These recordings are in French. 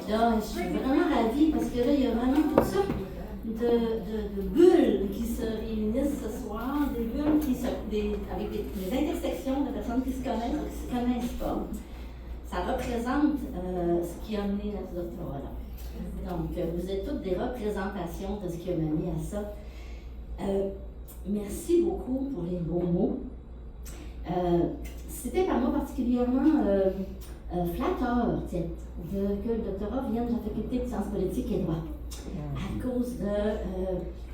là, je suis vraiment ravie parce que là, il y a vraiment toutes sortes de bulles qui se réunissent ce soir, des bulles avec des intersections de personnes qui se connaissent ou qui ne se connaissent pas. Ça représente ce qui a mené à ce doctorat-là. Donc, vous êtes toutes des représentations de ce qui a mené à ça. Merci beaucoup pour les beaux mots. C'était par moi particulièrement flatteur que le doctorat vienne de la faculté de sciences politiques et droit. À cause de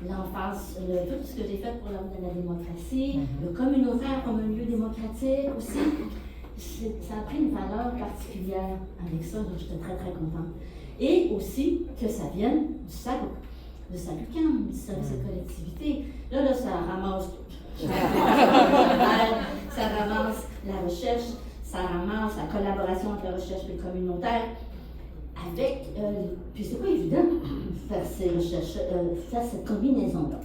l'emphase, tout ce que j'ai fait pour l'ordre de la démocratie, le communautaire comme un lieu démocratique aussi, ça a pris une valeur particulière avec ça, donc j'étais très très contente. Et aussi que ça vienne du SACUCAM, du service de collectivité. Là, ça ramasse tout. Ça ramasse la recherche, ça ramasse la collaboration entre la recherche et le communautaire. Puis c'est pas évident faire ces recherches, faire cette combinaison-là.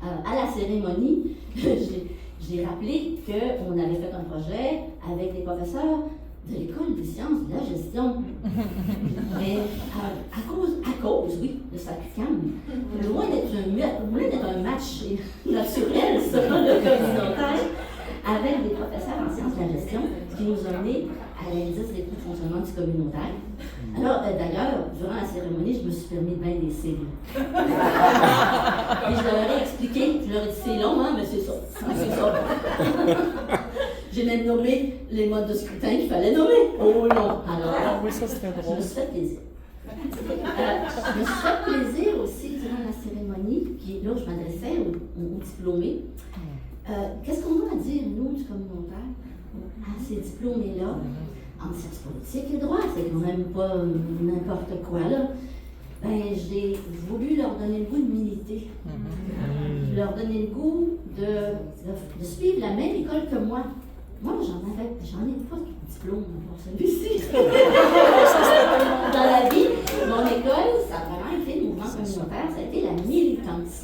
À la cérémonie, j'ai rappelé qu'on avait fait un projet avec des professeurs de l'École des sciences de la gestion. Mais à cause, oui, de SACUCAM, loin d'être un match naturel, selon le communautaire, avec des professeurs en sciences de la gestion, qui nous ont mené à l'indice des coûts de fonctionnement du communautaire. Alors, d'ailleurs, durant la cérémonie, je me suis permis de bien des cellules. Et je leur ai expliqué, je leur ai dit, c'est long, hein, mais c'est ça. C'est ça. J'ai même nommé les modes de scrutin qu'il fallait nommer. Oh non! Alors, oui, ça serait drôle. Je me suis fait plaisir. Je me suis fait plaisir aussi durant la cérémonie, puis là, je m'adressais aux diplômés. Qu'est-ce qu'on a à dire, nous, du communautaire, à ces diplômés-là, en sciences politiques et droit, c'est quand même pas n'importe quoi, là. Ben, j'ai voulu leur donner le goût de militer. Leur donner le goût de suivre la même école que moi. Moi, j'en ai pas de diplôme pour celui-ci. Dans la vie, mon école, ça a vraiment été le mouvement communautaire, ça a été la militance.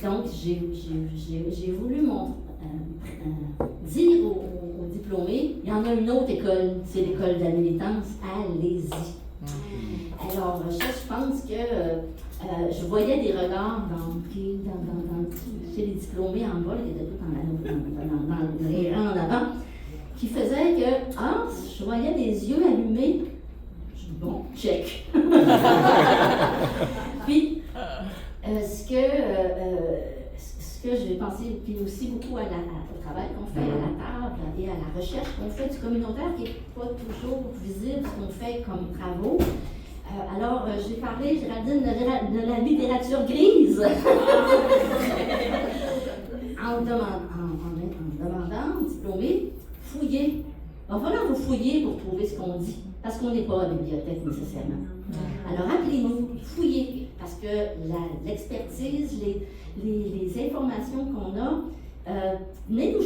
Donc, j'ai voulu dire aux diplômés, il y en a une autre école, c'est l'école de la militance, allez-y. Alors, je pense que je voyais des regards chez les diplômés en bas, qui étaient tous dans les rangs en avant, qui faisaient que, je voyais des yeux allumés. Je dis, bon, check. Puis, ce que j'ai pensé, puis aussi beaucoup au travail qu'on fait à la table et à la recherche qu'on fait du communautaire, qui n'est pas toujours visible ce qu'on fait comme travaux. Alors, j'ai parlé, Géraldine, de la littérature grise. en demandant aux diplômés, fouillez. Il va falloir vous fouiller pour trouver ce qu'on dit, parce qu'on n'est pas à la bibliothèque nécessairement. Alors, appelez-nous, fouillez, parce que l'expertise, les informations qu'on a, venez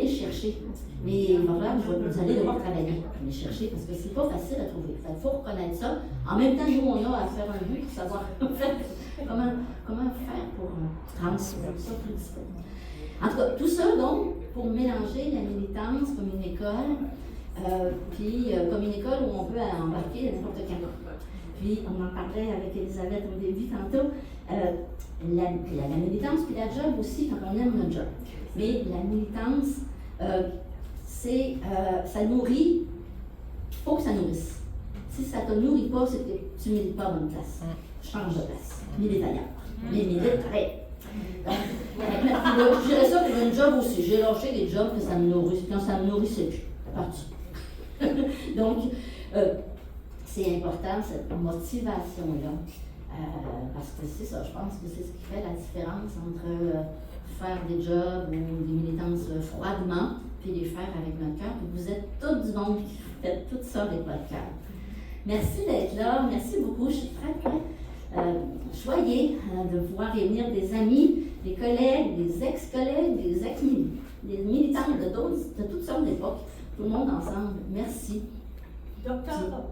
les chercher. Mais il va falloir que vous allez devoir travailler pour les chercher, parce que c'est pas facile à trouver. Il faut reconnaître ça. En même temps, nous, on a à faire un but pour savoir comment faire pour rendre ça plus disponible. En tout cas, tout ça, donc, pour mélanger la militance comme une école, puis comme une école où on peut embarquer n'importe quand. Puis, on en parlait avec Elisabeth au début tantôt, la militance, puis la job aussi, quand on aime notre job. Mais la militance, ça nourrit, il faut que ça nourrisse. Si ça ne te nourrit pas, c'est que tu ne milites pas à bonne place. Change de place, milite ailleurs. Mais milite pareil. Donc, je dirais ça pour une job aussi. J'ai lâché des jobs que ça me nourrissait. Quand ça me nourrissait plus, c'est parti. Donc, c'est important, cette motivation-là. Parce que c'est ça, je pense que c'est ce qui fait la différence entre faire des jobs ou des militances froidement, puis les faire avec notre cœur. Vous êtes tout du monde qui fait tout ça avec votre cœur. Merci d'être là, merci beaucoup. Je suis très, très choyée de pouvoir réunir des amis, des collègues, des ex-collègues, des militants de toutes sortes d'époques, tout le monde ensemble. Merci. Docteur.